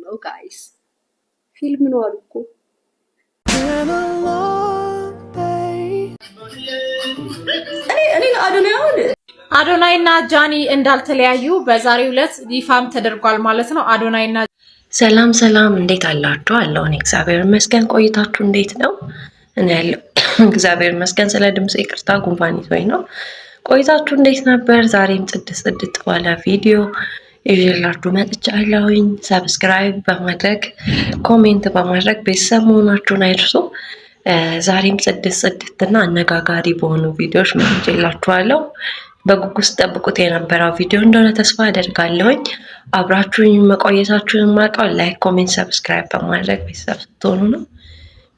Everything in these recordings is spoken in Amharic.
ነው ጋይስ፣ ፊልም ነው አሉ እኮ። እኔ አዶናይና ጃኒ እንዳልተለያዩ በዛሬው ዕለት ይፋም ተደርጓል ማለት ነው። አዶናይና ሰላም ሰላም፣ እንዴት አላችሁ? አለውን እግዚአብሔር ይመስገን። ቆይታችሁ እንዴት ነው? እኔ ያለው እግዚአብሔር ይመስገን። ስለ ድምጽ ይቅርታ፣ ጉንፋን ይዞኝ ነው። ቆይታችሁ እንዴት ነበር? ዛሬም ጽድት ባለ ቪዲዮ ይዤላችሁ መጥቻለሁኝ። ሰብስክራይብ በማድረግ ኮሜንት በማድረግ ቤተሰብ መሆናችሁን አይርሱ። ዛሬም ጽድትና አነጋጋሪ በሆኑ ቪዲዮዎች መጥቼላችኋለሁ። በጉጉት ጠብቁት የነበረው ቪዲዮ እንደሆነ ተስፋ አደርጋለሁኝ። አብራችሁኝ መቆየታችሁን ማውቀው ላይክ፣ ኮሜንት፣ ሰብስክራይብ በማድረግ ቤተሰብ ስትሆኑ ነው።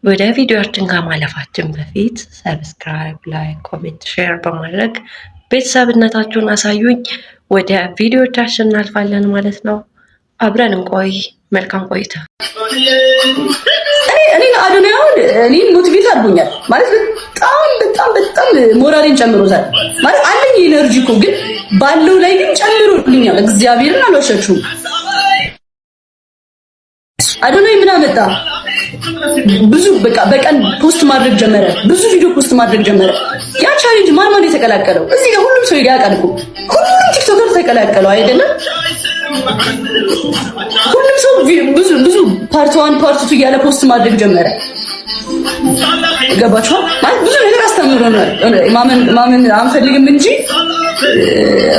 ወደ ቪዲዮአችን ከማለፋችን በፊት ሰብስክራይብ፣ ላይክ፣ ኮሜንት፣ ሼር በማድረግ ቤተሰብነታችሁን አሳዩኝ። ወደ ቪዲዮቻችን እናልፋለን ማለት ነው። አብረን እንቆይ። መልካም ቆይታ። እኔ አዶናይን እኔ ሞቲቬት አድርጎኛል ማለት በጣም ሞራሌን ጨምሮታል ማለት አለኝ ኢነርጂ እኮ ግን ባለው ላይ ግን ጨምሮልኛል። እግዚአብሔርን አልዋሻችሁም። አዶናይ ምን አመጣ? ብዙ በቀን ፖስት ማድረግ ጀመረ። ብዙ ቪዲዮ ፖስት ማድረግ ጀመረ። ያ ቻሌንጅ ማን የተቀላቀለው? እዚህ ጋር ሁሉም ሰው ያውቃል እኮ ሁሉም ቲክቶከር ተቀላቀለው አይደለም? ሁሉም ሰው ብዙ ፓርት 1 ፓርት 2 እያለ ፖስት ማድረግ ጀመረ። ገባችሁ ማለት ብዙ ነገር አስተምሮናል። ማመን አንፈልግም እንጂ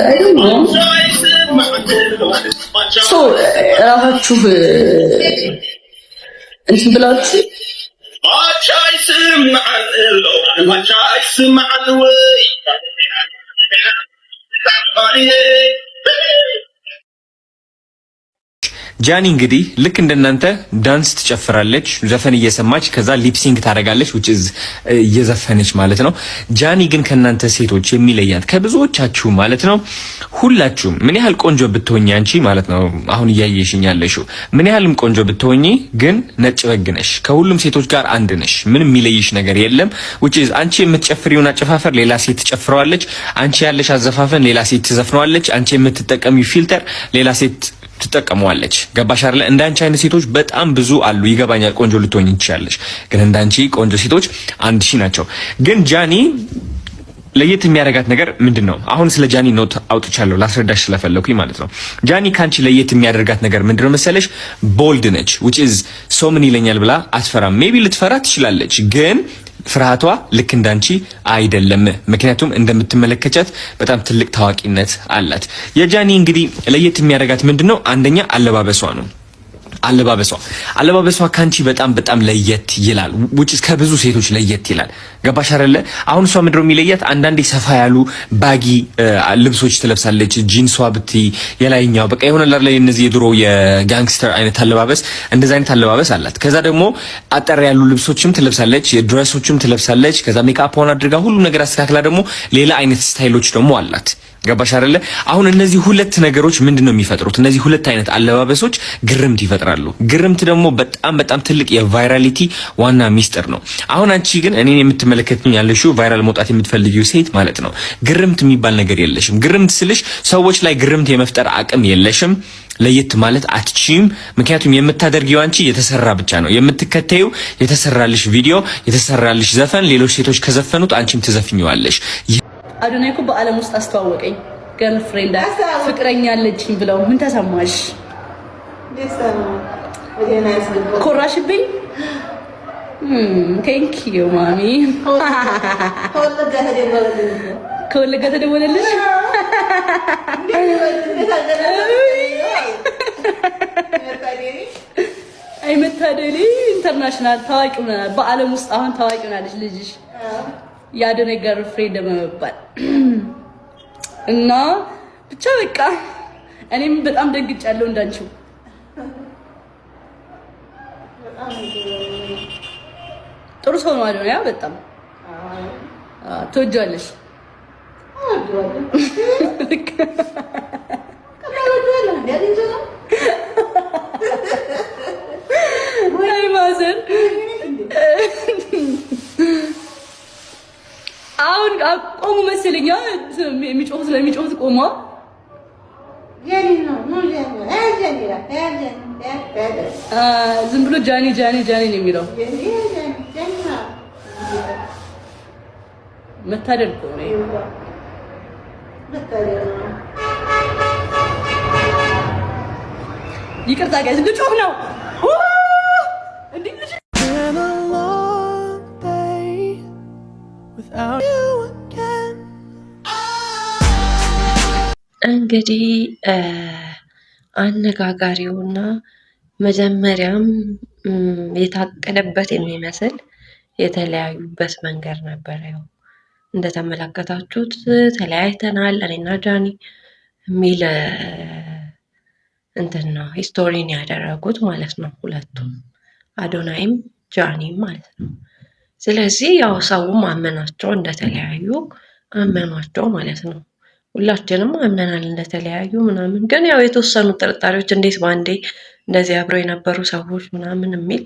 አይ ዶንት ኖ ሶ ራሳችሁ እንትን ብላችሁ ጃኒ እንግዲህ ልክ እንደናንተ ዳንስ ትጨፍራለች፣ ዘፈን እየሰማች ከዛ ሊፕሲንግ ታደርጋለች which is እየዘፈነች ማለት ነው። ጃኒ ግን ከናንተ ሴቶች የሚለያት ከብዙዎቻችሁ ማለት ነው ሁላችሁም ምን ያህል ቆንጆ ብትሆኚ አንቺ ማለት ነው አሁን እያየሽኝ ያለሽው ምን ያህልም ቆንጆ ብትሆኚ ግን ነጭ በግ ነሽ። ከሁሉም ሴቶች ጋር አንድ ነሽ። ምንም የሚለይሽ ነገር የለም which is አንቺ የምትጨፍሪውን አጨፋፈር ሌላ ሴት ትጨፍረዋለች፣ አንቺ ያለሽ አዘፋፈን ሌላ ሴት ትዘፍነዋለች፣ አንቺ የምትጠቀሚው ፊልተር ሌላ ሴት ትጠቀመዋለች። ገባሽ አይደለ? እንዳንቺ አይነት ሴቶች በጣም ብዙ አሉ። ይገባኛል፣ ቆንጆ ልትሆኚ ትችያለሽ፣ ግን እንዳንቺ ቆንጆ ሴቶች 1000 ናቸው። ግን ጃኒ ለየት የሚያደርጋት ነገር ምንድነው? አሁን ስለ ጃኒ ኖት አውጥቻለሁ ላስረዳሽ ስለፈለኩኝ ማለት ነው። ጃኒ ካንቺ ለየት የሚያደርጋት ነገር ምንድነው መሰለሽ? ቦልድ ነች which is ሰው ምን ይለኛል ብላ አትፈራም። ሜቢ ልትፈራ ትችላለች ግን ፍርሃቷ ልክ እንዳንቺ አይደለም። ምክንያቱም እንደምትመለከቻት በጣም ትልቅ ታዋቂነት አላት። የጃኒ እንግዲህ ለየት የሚያደርጋት ምንድነው? አንደኛ አለባበሷ ነው። አለባበሷ ካንቺ በጣም ለየት ይላል which is ከብዙ ሴቶች ለየት ይላል። ገባሽ አይደለ? አሁን እሷ ምድረው የሚለያት አንዳንዴ ሰፋ ያሉ ባጊ ልብሶች ትለብሳለች። ጂንሷ ብቲ የላይኛው በቃ የሆነ ላይ እነዚህ የድሮ የጋንግስተር አይነት አለባበስ እንደዛ አይነት አለባበስ አላት። ከዛ ደግሞ አጠር ያሉ ልብሶችም ትለብሳለች፣ የድሬሶችም ትለብሳለች። ከዛ ሜካፕ ሆነ አድርጋ ሁሉ ነገር አስተካክላ ደግሞ ሌላ አይነት ስታይሎች ደግሞ አላት። ገባሽ አይደለ? አሁን እነዚህ ሁለት ነገሮች ምንድነው የሚፈጥሩት? እነዚህ ሁለት አይነት አለባበሶች ግርምት ይፈጥራሉ። ግርምት ደግሞ በጣም ትልቅ የቫይራሊቲ ዋና ሚስጥር ነው። አሁን አንቺ ግን እኔን የምትመለከቱኝ ያለሽው ቫይራል መውጣት የምትፈልጊው ሴት ማለት ነው። ግርምት የሚባል ነገር የለሽም። ግርምት ስልሽ ሰዎች ላይ ግርምት የመፍጠር አቅም የለሽም። ለየት ማለት አትችይም። ምክንያቱም የምታደርጊው አንቺ የተሰራ ብቻ ነው የምትከተዩ። የተሰራልሽ ቪዲዮ፣ የተሰራልሽ ዘፈን ሌሎች ሴቶች ከዘፈኑት አንቺም ትዘፍኚዋለሽ። አዶናይ እኮ በዓለም ውስጥ አስተዋወቀኝ። ገርልፍሬንድ ፍቅረኛ አለችኝ ብለው ምን ተሰማሽ? ኮራሽብኝ? ቴንክ ዩ ማሚ። ከወለጋ ተደወለልሽ? አይ መታደሊ ኢንተርናሽናል ታዋቂ ሆናል። በዓለም ውስጥ አሁን ታዋቂ ሆናለች ልጅሽ የአዶናይ ገርልፍሬንድ በመባል እና ብቻ በቃ እኔም በጣም ደንግጫለሁ እንዳንቺው። ጥሩ ሰው ነው አዶናይ በጣም ትወጃለሽ። ወይ ማዘር አሁን ቆሙ መሰለኛ የሚጮሁት ቆሟ። ዝም ብሎ ጃኒ ጃኒ ጃኒ ነው የሚለው። መታደል እኮ ነው። ይቅርታ ጋይስ ልጮህ ነው። እንግዲህ አነጋጋሪውና መጀመሪያም የታቀደበት የሚመስል የተለያዩበት መንገድ ነበር። ያው እንደተመለከታችሁት ተለያይተናል እኔና ጃኒ የሚል እንትን ነው ሂስቶሪን ያደረጉት ማለት ነው። ሁለቱም አዶናይም ጃኒም ማለት ነው። ስለዚህ ያው ሰውም አመናቸው እንደተለያዩ አመኗቸው ማለት ነው። ሁላችንም አምነናል እንደተለያዩ ምናምን። ግን ያው የተወሰኑ ጥርጣሬዎች እንዴት ባንዴ እንደዚህ አብረው የነበሩ ሰዎች ምናምን የሚል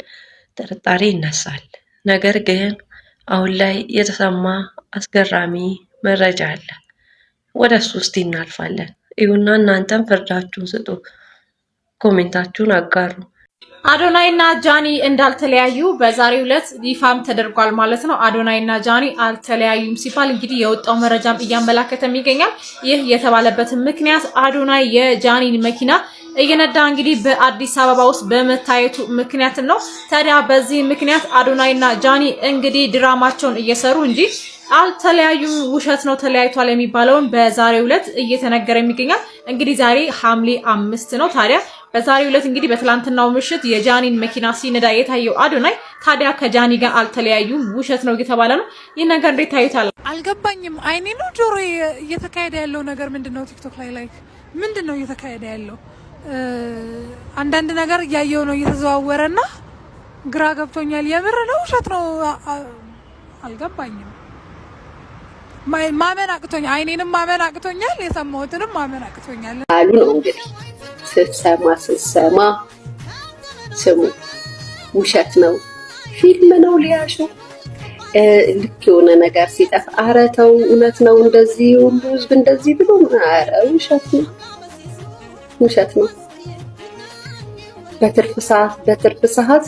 ጥርጣሬ ይነሳል። ነገር ግን አሁን ላይ የተሰማ አስገራሚ መረጃ አለ። ወደ እሱ ውስጥ እናልፋለን። ይሁንና እናንተም ፍርዳችሁን ስጡ፣ ኮሜንታችሁን አጋሩ። አዶናይ እና ጃኒ እንዳልተለያዩ በዛሬው ዕለት ይፋም ተደርጓል ማለት ነው። አዶናይ እና ጃኒ አልተለያዩም ሲባል እንግዲህ የወጣው መረጃም እያመላከተም ይገኛል። ይህ የተባለበት ምክንያት አዶናይ የጃኒን መኪና እየነዳ እንግዲህ በአዲስ አበባ ውስጥ በመታየቱ ምክንያት ነው። ታዲያ በዚህ ምክንያት አዶናይ እና ጃኒ እንግዲህ ድራማቸውን እየሰሩ እንጂ አልተለያዩም፣ ውሸት ነው ተለያይቷል የሚባለውን በዛሬው ዕለት እየተነገረ ይገኛል። እንግዲህ ዛሬ ሐምሌ 5 ነው። ታዲያ በዛሬው ዕለት እንግዲህ በትላንትናው ምሽት የጃኒን መኪና ሲነዳ የታየው አዶናይ ታዲያ ከጃኒ ጋር አልተለያዩም፣ ውሸት ነው እየተባለ ነው። ይህ ነገር እንዴት ታዩታል? አልገባኝም። አይኔ ነው ጆሮ እየተካሄደ ያለው ነገር ምንድነው? ቲክቶክ ላይ ምንድነው እየተካሄደ ያለው? አንዳንድ ነገር እያየው ነው እየተዘዋወረና ግራ ገብቶኛል። የምር ነው ውሸት ነው? አልገባኝም። ማመን አቅቶኛል። አይኔንም ማመን አቅቶኛል። የሰማሁትንም ማመን አቅቶኛል አሉ ነው እንግዲህ ስትሰማ ስሙ ውሸት ነው፣ ፊልም ነው ሊያሹ ልክ የሆነ ነገር ሲጠፋ ኧረ ተው እውነት ነው እንደዚህ ሁሉ ህዝብ እንደዚህ ብሎ ኧረ ውሸት ነው። በትርፍ ሰዓት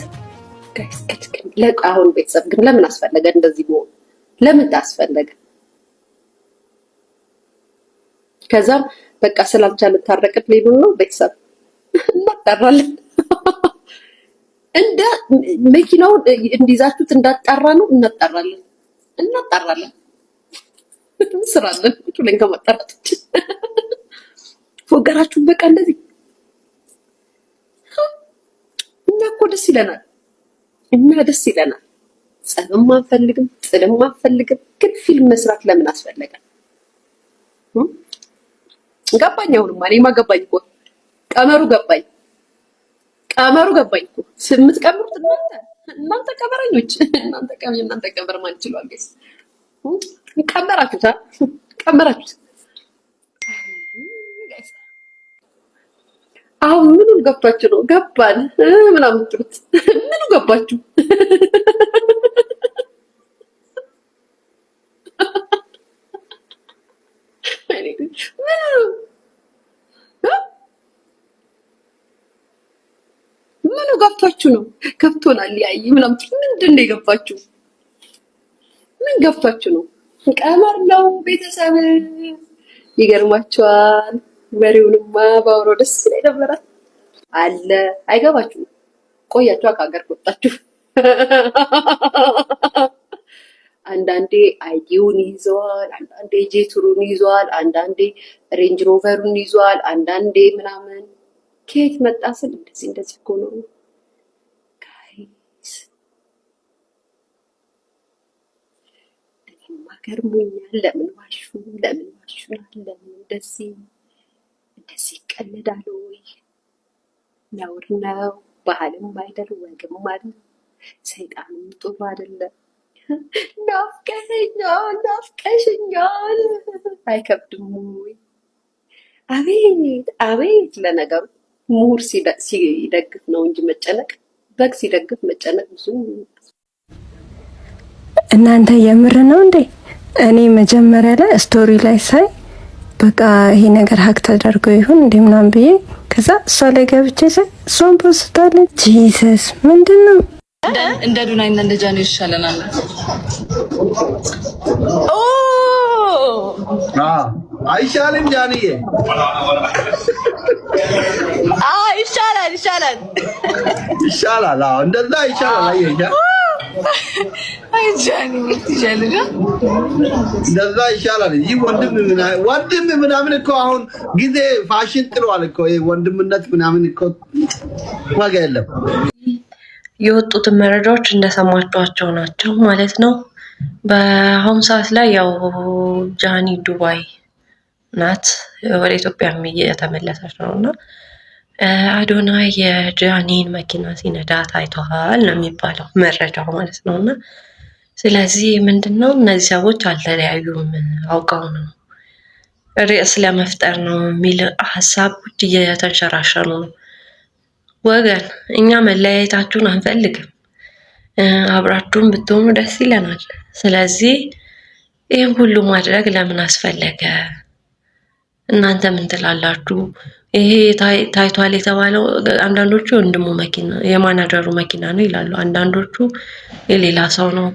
ጋይስ አሁን ቤተሰብ ግን ለምን አስፈለገ እንደዚህ መሆን? ለምን ታስፈለገ? ከዛም በቃ ስላልቻልን ታረቅን ሊሉን ነው። ቤተሰብ እናጣራለን። እንደ መኪናውን እንዲዛችሁት እንዳጣራ ነው። እናጣራለን። ስራለን ሁሉን ከማጣራት ፎገራችሁን በቃ እንደዚህ እኛ እኮ ደስ ይለናል። ጸብም አንፈልግም፣ ጥልም አንፈልግም። ግን ፊልም መስራት ለምን አስፈለገ? ገባኝ። አሁንማ እኔማ ገባኝ እኮ ቀመሩ ገባኝ እኮ የምትቀምሩት እናንተ ቀመረኞች፣ እናንተ ቀመር ማን ይችላል? ጋይስ ቀመራችሁት። አሁን ምኑን ገብቷችሁ ነው ገባን ምናምን ትሉት? ምኑ ገባችሁ? ምኑ ገብቷችሁ ነው? ገብቶናል ያይ ምናምን ምንድን ነው የገባችሁ? ምን ገብቷችሁ ነው? ቀመር ነው ቤተሰብ። ይገርማችኋል። ወሬውንማ ባውሮ ደስ ላይ ነበር አለ። አይገባችሁም? ቆያችሁ ከሀገር ወጣችሁ። አንዳንዴ አይዲውን ይዘዋል፣ አንዳንዴ ጄቱሩን ይዘዋል፣ አንዳንዴ ሬንጅ ሮቨሩን ይዘዋል፣ አንዳንዴ ምናምን ከየት መጣ ስል እንደዚህ እኮ ነው ጋይስ። እኔማ ገርሞኛል። ለምን ዋሹ? ለምን እንደዚህ ይቀለዳሉ ወይ? ነውር ነው። ባህልም አይደል ወግም አይደል። ሰይጣንም ጥሩ አይደለም። ናፍቀሽኛል። አይከብድም ወይ? አቤት ለነገሩ ምሁር ሲደግፍ ነው እንጂ መጨነቅ፣ በግ ሲደግፍ መጨነቅ ብዙ። እናንተ የምር ነው እንዴ? እኔ መጀመሪያ ላይ ስቶሪ ላይ ሳይ በቃ ይሄ ነገር ሀክ ተደርጎ ይሁን እንዴ ምናምን ብዬ ከዛ እሷ ላይ ገብቼ እሷን ፖስታለች። ጂሰስ ምንድነው እንደ ዱናይና እንደ ጃኒ ይሻለናል። አይሻልም? ጃኒዬ ይሻላል ይሻላል። እንደዛ ይሻላል። አየኛ ጃኒ ይሻላል፣ እንደዛ ይሻላል። ይህ ወንድም ምናምን እኮ አሁን ጊዜ ፋሽን ጥሏል እኮ ይሄ ወንድምነት ምናምን እኮ ዋጋ የለም። የወጡትን መረጃዎች እንደሰማችኋቸው ናቸው ማለት ነው። በአሁኑ ሰዓት ላይ ያው ጃኒ ዱባይ ናት፣ ወደ ኢትዮጵያም እየተመለሰች ነው እና አዶናይ የጃኒን መኪና ሲነዳ ታይቷል ነው የሚባለው መረጃው ማለት ነው። እና ስለዚህ ምንድነው እነዚህ ሰዎች አልተለያዩም፣ አውቀው ነው ርዕስ ለመፍጠር ነው የሚል ሀሳቦች እየተንሸራሸሩ ነው። ወገን እኛ መለያየታችሁን አንፈልግም፣ አብራችሁን ብትሆኑ ደስ ይለናል። ስለዚህ ይህን ሁሉ ማድረግ ለምን አስፈለገ? እናንተ ምን ትላላችሁ? ይሄ ታይቷል የተባለው አንዳንዶቹ የወንድሙ መኪና የማናጀሩ መኪና ነው ይላሉ፣ አንዳንዶቹ የሌላ ሰው ነው፣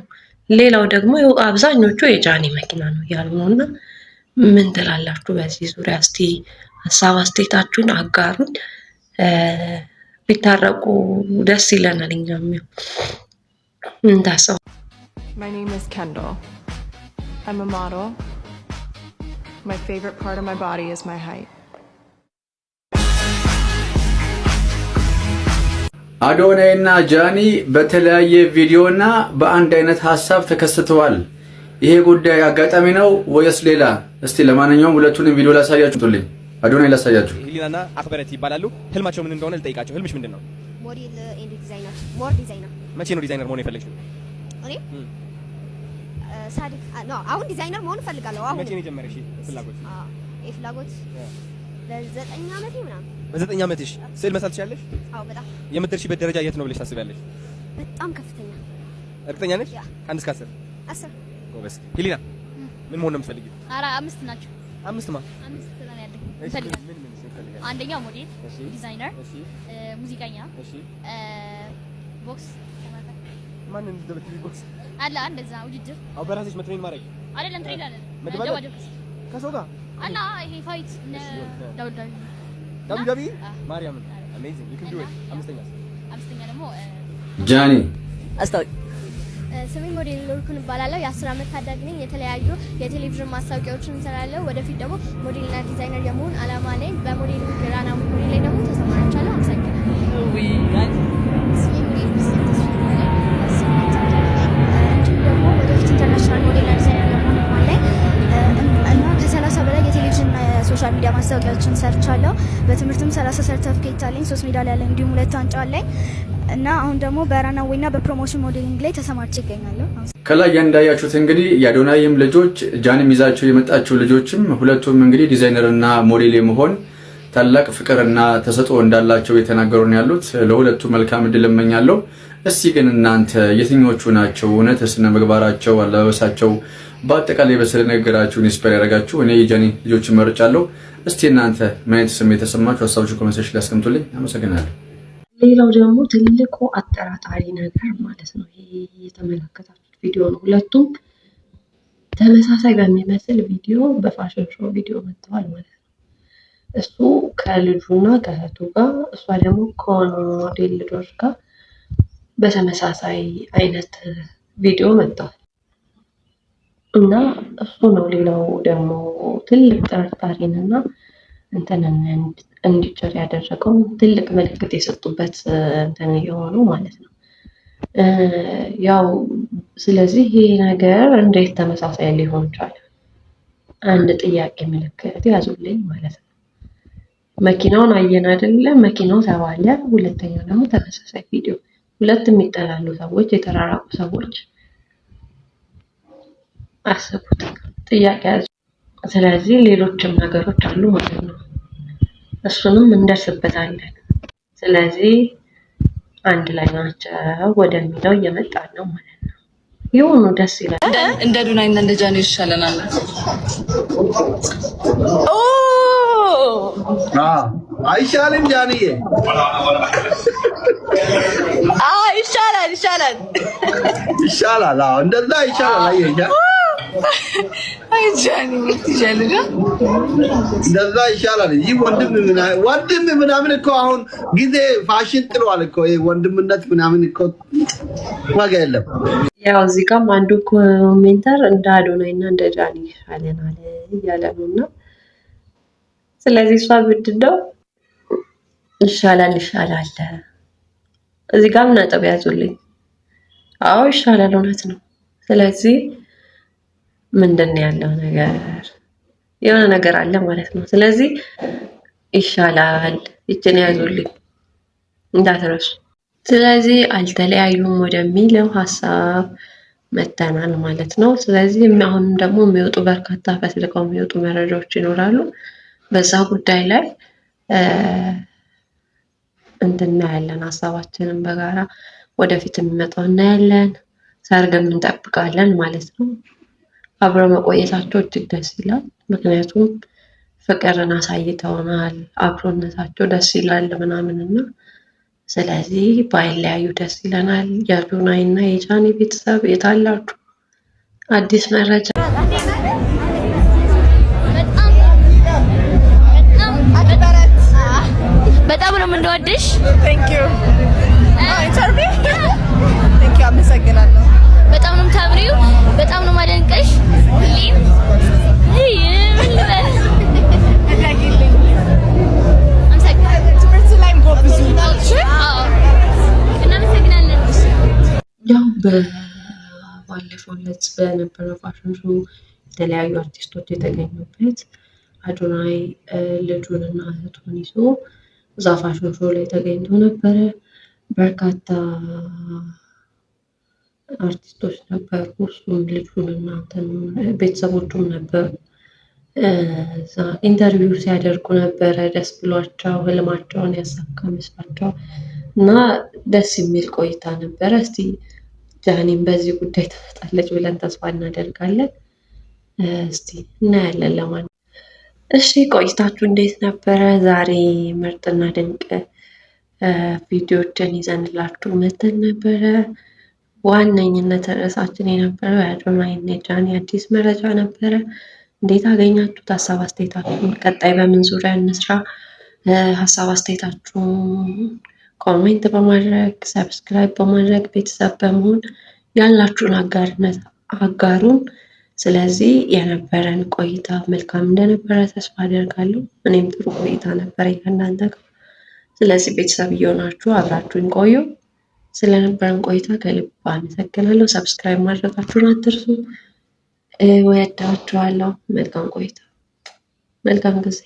ሌላው ደግሞ አብዛኞቹ የጃኒ መኪና ነው እያሉ ነው። እና ምን ትላላችሁ በዚህ ዙሪያ? እስቲ ሀሳብ አስተያየታችሁን አጋሩን። ቢታረቁ ደስ ይለናል። እኛም ምን ታሰቡ? My name is Kendall. I'm a model. My favorite part of my body is my height. አዶናይ እና ጃኒ በተለያየ ቪዲዮና በአንድ አይነት ሀሳብ ተከስተዋል። ይሄ ጉዳይ አጋጣሚ ነው ወይስ ሌላ? እስቲ ለማንኛውም ሁለቱንም ቪዲዮ ላሳያችሁልኝ። አዶናይ ላሳያችሁ። ሂሊናና አክበረት ይባላሉ። ህልማቸው ምን እንደሆነ ልጠይቃቸው። ህልምሽ ምንድን ነው? ሞዴል ኤንድ ዲዛይነር። ሞር ዲዛይነር። መቼ ነው ዲዛይነር መሆን የፈለግሽው? እኔ ሳዲቅ ነው። አሁን ዲዛይነር መሆን እፈልጋለሁ። አሁን መቼ ነው የጀመረሽ ፍላጎት? ፍላጎት በ9 ዓመቴ ምናምን። በ9 ዓመትሽ ስዕል መሳል ትችያለሽ? አዎ በጣም። የምትደርሺበት ደረጃ የት ነው ብለሽ ታስቢያለሽ? በጣም ከፍተኛ። እርግጠኛ ነሽ? ከአንድ እስከ 10? 10። ጎበዝ። ሂሊና ምን መሆን ነው የምትፈልጊው? ኧረ 5 ናቸው። 5 ማ? 5 ነው ያለኝ። ምን ትፈልጊያለሽ? አንደኛ ሞዴል፣ ዲዛይነር፣ ሙዚቀኛ፣ ቦክስ ተማታ። ማን እንደበትሪ ቦክስ አላ እንደዛ ውድድር። አው በራስሽ መትሬን ማድረግ አይደለም፣ ትሬድ አይደለም፣ መደባደብ ከሰው ጋር አላ ይሄ ፋይት ዳውድ ማርያም አሜዚንግ ዩ ካን ዱ ኢት። አምስተኛ ደግሞ ጃኒ አስታውቂ። ስሜ ሞዴል ሎርኩን እባላለሁ። የ10 ዓመት ታዳጊ ነኝ። የተለያዩ የቴሌቪዥን ማስታወቂያዎችን እንሰራለሁ። ወደፊት ደግሞ ሞዴልና ዲዛይነር የመሆን አላማ ላይ በሞዴል ግራና ሞዴል ላይ ደግሞ ተሰማርቻለሁ። አመሰግናለሁ። ወይ ደግሞ ወደፊት ኢንተርናሽናል ሞዴልና ዲዛይነር የመሆን አላማ ላይ እና ከ30 በላይ የቴሌቪዥን ሶሻል ሚዲያ ማስታወቂያዎችን ሰርቻለሁ። በትምህርትም 30 ሰርቲፊኬት አለኝ፣ 3 ሜዳሊያ አለኝ፣ እንዲሁም 2 ዋንጫ አለኝ እና አሁን ደግሞ በራናዌይና በፕሮሞሽን ሞዴሊንግ ላይ ተሰማርቼ ይገኛለሁ። ከላይ እንዳያችሁት እንግዲህ የአዶናይም ልጆች ጃኒም ይዛቸው የመጣቸው ልጆችም ሁለቱም እንግዲህ ዲዛይነር እና ሞዴል የመሆን ታላቅ ፍቅርና ተሰጥኦ እንዳላቸው የተናገሩ ነው ያሉት። ለሁለቱ መልካም እድል እመኛለሁ። እስቲ ግን እናንተ የትኞቹ ናቸው እውነት ስነ ምግባራቸው፣ አለባበሳቸው፣ በአጠቃላይ በስለ ነገራችሁን ኢንስፓየር ያደረጋችሁ? እኔ የጃኒ ልጆችን መርጫለሁ። እስቲ እናንተ ምን አይነት ስሜት የተሰማችሁ ሀሳባችሁ ኮሜንት ሴክሽን ላይ አስቀምጡልኝ። አመሰግናለሁ። ሌላው ደግሞ ትልቁ አጠራጣሪ ነገር ማለት ነው ይሄ የተመለከታችሁት ቪዲዮ ነው። ሁለቱም ተመሳሳይ በሚመስል ቪዲዮ በፋሽን ሾው ቪዲዮ መጥተዋል ማለት ነው። እሱ ከልጁና ከእህቱ ጋር፣ እሷ ደግሞ ከሆኑ ሞዴል ልጆች ጋር በተመሳሳይ አይነት ቪዲዮ መጥተዋል እና እሱ ነው ሌላው ደግሞ ትልቅ ጥርጣሬንና እንትንን እንዲጭር ያደረገው ትልቅ ምልክት የሰጡበት እንትን የሆነው ማለት ነው። ያው ስለዚህ ይሄ ነገር እንዴት ተመሳሳይ ሊሆን ቻለ? አንድ ጥያቄ ምልክት ያዙልኝ ማለት ነው። መኪናውን አየን አይደለ? መኪናው ተባለ። ሁለተኛው ደግሞ ተመሳሳይ ቪዲዮ፣ ሁለት የሚጠላሉ ሰዎች፣ የተራራቁ ሰዎች አስቡት፣ ጥያቄ ያዙ። ስለዚህ ሌሎችም ነገሮች አሉ ማለት ነው። እሱንም እንደርስበታለን። ስለዚህ አንድ ላይ ናቸው ወደሚለው እየመጣን ነው ማለት ነው። ይሁኑ ደስ ይላል። እንደ ዱናይና እንደ ጃኒ ይሻለናል። ኦ አይሻልም ጃኒዬ? ይሻላል ይሻላል ይሻላል። እንደዛ ይሻላል። አየኛ አይ ጃኒ ምትሻለና እንደዛ ይሻላል። ይህ ወንድም ምናምን እኮ አሁን ጊዜ ፋሽን ጥሏል እኮ ወንድምነት ምናምን እኮ ዋጋ የለም። ያው እዚህ ጋር አንዱ ኮሜንተር እንደ አዶናይና እንደ ጃኒ ይሻለናል እያለ ነውና ስለዚህ እሷ ብትደው ይሻላል እዚህ ጋር ነጥብ ያዙልኝ። አዎ ይሻላል፣ እውነት ነው። ስለዚህ ምንድነው ያለው ነገር? የሆነ ነገር አለ ማለት ነው። ስለዚህ ይሻላል ይችን ያዙልኝ እንዳትረሱ። ስለዚህ አልተለያዩም ወደሚለው ሐሳብ መተናል ማለት ነው። ስለዚህ አሁንም ደግሞ የሚወጡ በርካታ ፈትልቀው የሚወጡ መረጃዎች ይኖራሉ። በዛ ጉዳይ ላይ እናያለን። ሐሳባችንን በጋራ ወደፊት የሚመጣው እናያለን። ሰርግም እንጠብቃለን ማለት ነው። አብረው መቆየታቸው እጅግ ደስ ይላል። ምክንያቱም ፍቅርን አሳይተውናል። አብሮነታቸው ደስ ይላል ምናምንና ስለዚህ ባይለያዩ ደስ ይለናል። የአዶናይና የጃኒ ቤተሰብ የታላችሁ አዲስ መረጃ በጣም ነው የምንወድሽ። Thank you. Interview? Thank you. አመሰግናለሁ። በጣም ነው የምታምሪው። በጣም ነው ማደንቀሽ። ሁሌም ምን ልበል ትምህርት ላይም ጎብዙ። እናመሰግናለን። ያው ባለፈው ዕለት በነበረው ፋሽን ሾው የተለያዩ አርቲስቶች የተገኙበት አዶናይ ልጁንና እህቱን ይዞ እዛ ፋሽን ሾው ላይ ተገኝቶ ነበረ። በርካታ አርቲስቶች ነበሩ። እሱም ልጁንና ቤተሰቦቹም ነበሩ። እዛ ኢንተርቪው ሲያደርጉ ነበረ። ደስ ብሏቸው ህልማቸውን ያሳካ መስሏቸው እና ደስ የሚል ቆይታ ነበረ። እስቲ ጃኒም በዚህ ጉዳይ ትመጣለች ብለን ተስፋ እናደርጋለን። እስቲ እናያለን። ለማን እሺ ቆይታችሁ እንዴት ነበረ? ዛሬ ምርጥና ድንቅ ቪዲዮዎችን ይዘንላችሁ መተን ነበረ። ዋነኝነት ርዕሳችን የነበረው የአዶናይና የጃኒ አዲስ መረጃ ነበረ። እንዴት አገኛችሁት? ሀሳብ አስተያየታችሁን፣ ቀጣይ በምን ዙሪያ እንስራ? ሀሳብ አስተያየታችሁን ኮሜንት በማድረግ ሰብስክራይብ በማድረግ ቤተሰብ በመሆን ያላችሁን አጋርነት አጋሩን። ስለዚህ የነበረን ቆይታ መልካም እንደነበረ ተስፋ አደርጋለሁ። እኔም ጥሩ ቆይታ ነበረ ከእናንተ ጋር። ስለዚህ ቤተሰብ እየሆናችሁ አብራችሁን ቆዩ። ስለነበረን ቆይታ ከልብ አመሰግናለሁ። ሰብስክራይብ ማድረጋችሁን አትርሱ። እወዳችኋለሁ። መልካም ቆይታ፣ መልካም ጊዜ